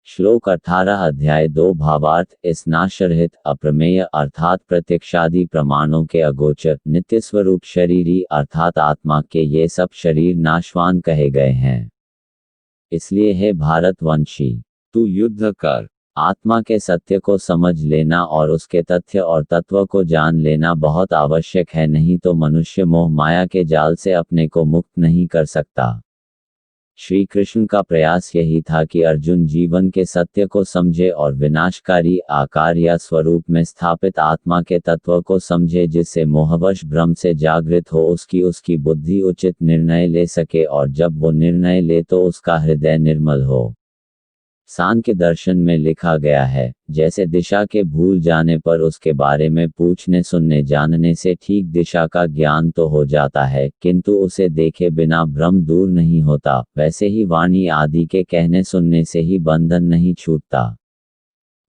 श्लोक 18 अध्याय 2 भावार्थ इस नाशरहित अप्रमेय अर्थात प्रत्यक्षादि प्रमाणों के अगोचर नित्य स्वरूप शरीरी अर्थात आत्मा के ये सब शरीर नाशवान कहे गए हैं। इसलिए हे भारतवंशी, तू युद्ध कर। आत्मा के सत्य को समझ लेना और उसके तथ्य और तत्व को जान लेना बहुत आवश्यक है, नहीं तो मनुष्य मोह माया के जाल से अपने को मुक्त नहीं कर सकता। श्री कृष्ण का प्रयास यही था कि अर्जुन जीवन के सत्य को समझे और विनाशकारी आकार या स्वरूप में स्थापित आत्मा के तत्व को समझे, जिससे मोहवश भ्रम से जागृत हो उसकी बुद्धि उचित निर्णय ले सके, और जब वो निर्णय ले तो उसका हृदय निर्मल हो। सांख्य दर्शन में लिखा गया है, जैसे दिशा के भूल जाने पर उसके बारे में पूछने सुनने जानने से ठीक दिशा का ज्ञान तो हो जाता है, किंतु उसे देखे बिना भ्रम दूर नहीं होता, वैसे ही वाणी आदि के कहने सुनने से ही बंधन नहीं छूटता।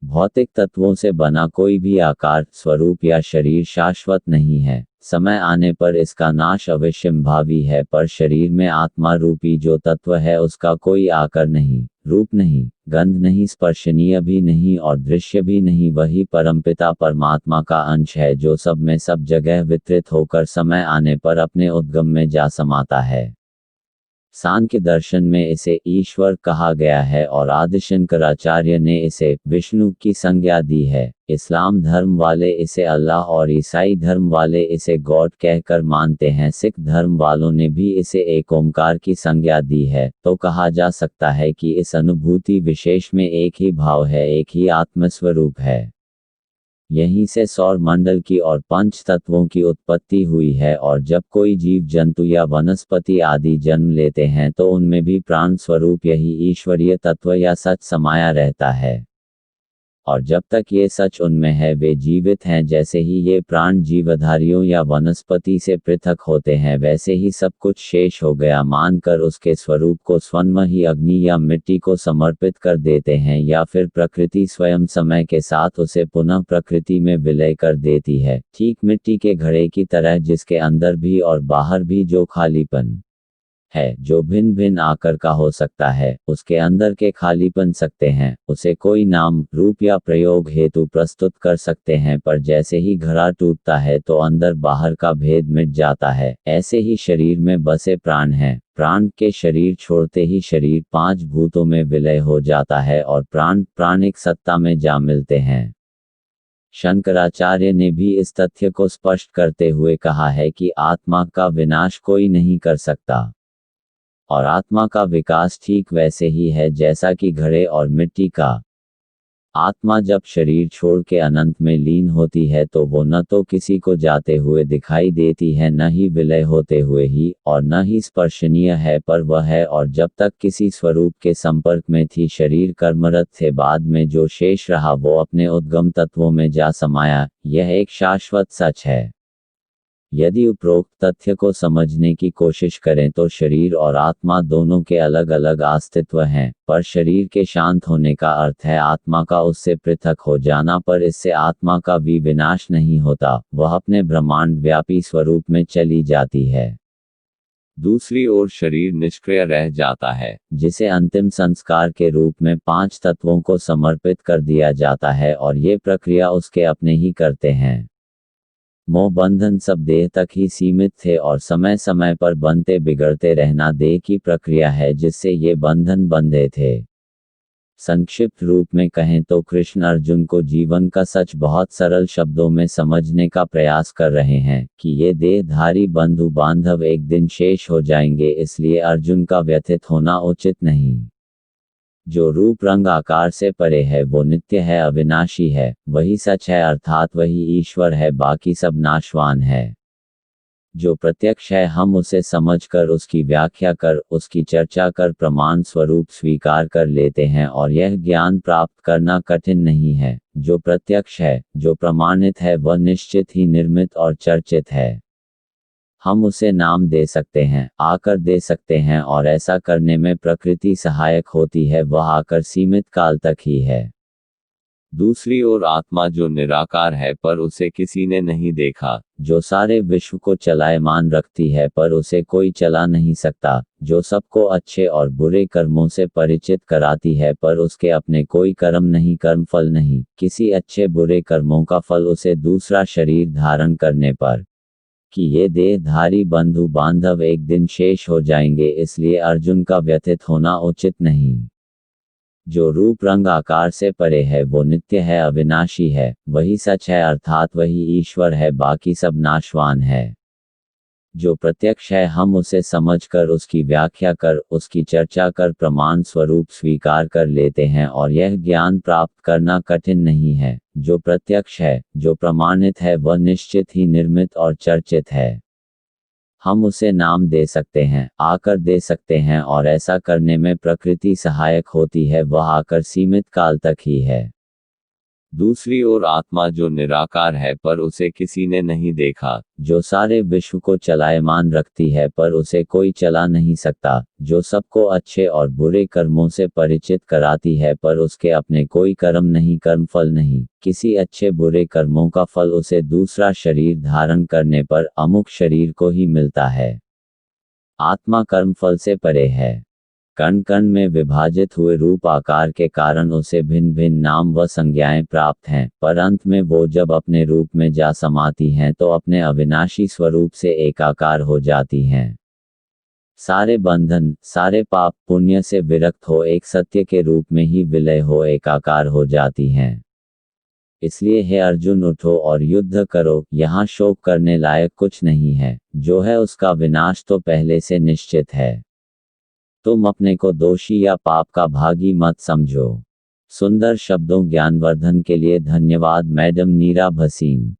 भौतिक तत्वों से बना कोई भी आकार, स्वरूप या शरीर शाश्वत नहीं है। समय आने पर इसका नाश अवश्यंभावी है, पर शरीर में आत्मा रूपी जो तत्व है उसका कोई आकार नहीं, रूप नहीं, गंध नहीं, स्पर्शनीय भी नहीं और दृश्य भी नहीं। वही परमपिता परमात्मा का अंश है जो सब में सब जगह वितरित होकर समय आने पर अपने उद्गम में जा समाता है। सांख्य दर्शन में इसे ईश्वर कहा गया है और आदि शंकराचार्य ने इसे विष्णु की संज्ञा दी है। इस्लाम धर्म वाले इसे अल्लाह और ईसाई धर्म वाले इसे गॉड कहकर मानते हैं। सिख धर्म वालों ने भी इसे एक ओंकार की संज्ञा दी है। तो कहा जा सकता है कि इस अनुभूति विशेष में एक ही भाव है, एक ही आत्मस्वरूप है। यहीं से सौर मंडल की और पंच तत्वों की उत्पत्ति हुई है, और जब कोई जीव जंतु या वनस्पति आदि जन्म लेते हैं तो उनमें भी प्राण स्वरूप यही ईश्वरीय तत्व या सच समाया रहता है। और जब तक ये सच उनमें है वे जीवित हैं। जैसे ही ये प्राण जीवधारियों या वनस्पति से पृथक होते हैं, वैसे ही सब कुछ शेष हो गया मानकर उसके स्वरूप को स्वयं ही अग्नि या मिट्टी को समर्पित कर देते हैं, या फिर प्रकृति स्वयं समय के साथ उसे पुनः प्रकृति में विलय कर देती है, ठीक मिट्टी के घड़े की तरह, जिसके अंदर भी और बाहर भी जो खालीपन है, जो भिन्न भिन्न आकार का हो सकता है, उसके अंदर के खालीपन सकते हैं, उसे कोई नाम रूप या प्रयोग हेतु प्रस्तुत कर सकते हैं, पर जैसे ही घड़ा टूटता है तो अंदर बाहर का भेद मिट जाता है। ऐसे ही शरीर में बसे प्राण हैं। प्राण के शरीर छोड़ते ही शरीर पांच भूतों में विलय हो जाता है और प्राण प्राणिक सत्ता में जा मिलते हैं। शंकराचार्य ने भी इस तथ्य को स्पष्ट करते हुए कहा है कि आत्मा का विनाश कोई नहीं कर सकता, और आत्मा का विकास ठीक वैसे ही है जैसा कि घड़े और मिट्टी का। आत्मा जब शरीर छोड़ के अनंत में लीन होती है तो वो न तो किसी को जाते हुए दिखाई देती है, न ही विलय होते हुए ही, और न ही स्पर्शनीय है, पर वह है और जब तक किसी स्वरूप के संपर्क में थी शरीर कर्मरत थे, बाद में जो शेष रहा वो अपने उद्गम तत्वों में जा समाया। यह एक शाश्वत सच है। यदि उपरोक्त तथ्य को समझने की कोशिश करें तो शरीर और आत्मा दोनों के अलग अलग अस्तित्व हैं, पर शरीर के शांत होने का अर्थ है आत्मा का उससे पृथक हो जाना, पर इससे आत्मा का भी विनाश नहीं होता, वह अपने ब्रह्मांड व्यापी स्वरूप में चली जाती है। दूसरी ओर शरीर निष्क्रिय रह जाता है, जिसे अंतिम संस्कार के रूप में पांच तत्वों को समर्पित कर दिया जाता है, और ये प्रक्रिया उसके अपने ही करते हैं। मोह बंधन सब देह तक ही सीमित थे और समय समय पर बनते बिगड़ते रहना देह की प्रक्रिया है जिससे ये बंधन बंधे थे। संक्षिप्त रूप में कहें तो कृष्ण अर्जुन को जीवन का सच बहुत सरल शब्दों में समझने का प्रयास कर रहे हैं कि ये देहधारी बंधु बांधव एक दिन शेष हो जाएंगे, इसलिए अर्जुन का व्यथित होना उचित नहीं। जो रूप रंग आकार से परे है वो नित्य है, अविनाशी है, वही सच है, अर्थात वही ईश्वर है, बाकी सब नाशवान है। जो प्रत्यक्ष है हम उसे समझकर उसकी व्याख्या कर उसकी चर्चा कर प्रमाण स्वरूप स्वीकार कर लेते हैं, और यह ज्ञान प्राप्त करना कठिन नहीं है। जो प्रत्यक्ष है, जो प्रमाणित है, वह निश्चित ही निर्मित और चर्चित है। हम उसे नाम दे सकते हैं, आकर दे सकते हैं, और ऐसा करने में प्रकृति सहायक होती है। वह आकर सीमित काल तक ही है। दूसरी ओर आत्मा जो निराकार है पर उसे किसी ने नहीं देखा, जो सारे विश्व को चलायमान रखती है पर उसे कोई चला नहीं सकता, जो सबको अच्छे और बुरे कर्मों से परिचित कराती है पर उसके अपने कोई कर्म नहीं, कर्मफल नहीं, किसी अच्छे बुरे कर्मों का फल उसे दूसरा शरीर धारण करने पर, कि ये देहधारी बंधु बांधव एक दिन शेष हो जाएंगे, इसलिए अर्जुन का व्यथित होना उचित नहीं। जो रूप रंग आकार से परे है वो नित्य है, अविनाशी है, वही सच है, अर्थात वही ईश्वर है, बाकी सब नाशवान है। जो प्रत्यक्ष है हम उसे समझकर, उसकी व्याख्या कर, उसकी चर्चा कर प्रमाण स्वरूप स्वीकार कर लेते हैं और यह ज्ञान प्राप्त करना कठिन नहीं है। जो प्रत्यक्ष है, जो प्रमाणित है वह निश्चित ही निर्मित और चर्चित है। हम उसे नाम दे सकते हैं, आकर दे सकते हैं और ऐसा करने में प्रकृति सहायक होती है, वह आकर सीमित काल तक ही है। दूसरी ओर आत्मा जो निराकार है पर उसे किसी ने नहीं देखा, जो सारे विश्व को चलायमान रखती है पर उसे कोई चला नहीं सकता, जो सबको अच्छे और बुरे कर्मों से परिचित कराती है पर उसके अपने कोई कर्म नहीं, कर्मफल नहीं, किसी अच्छे बुरे कर्मों का फल उसे दूसरा शरीर धारण करने पर अमुक शरीर को ही मिलता है। आत्मा कर्मफल से परे है। कण कण में विभाजित हुए रूप आकार के कारण उसे भिन्न भिन्न नाम व संज्ञाएं प्राप्त हैं, पर अंत में वो जब अपने रूप में जा समाती हैं तो अपने अविनाशी स्वरूप से एकाकार हो जाती हैं। सारे बंधन, सारे पाप पुण्य से विरक्त हो एक सत्य के रूप में ही विलय हो एकाकार हो जाती हैं। इसलिए हे अर्जुन उठो और युद्ध करो, यहाँ शोक करने लायक कुछ नहीं है, जो है उसका विनाश तो पहले से निश्चित है। तुम अपने को दोषी या पाप का भागी मत समझो। सुंदर शब्दों ज्ञानवर्धन के लिए धन्यवाद मैडम नीरा भसीन।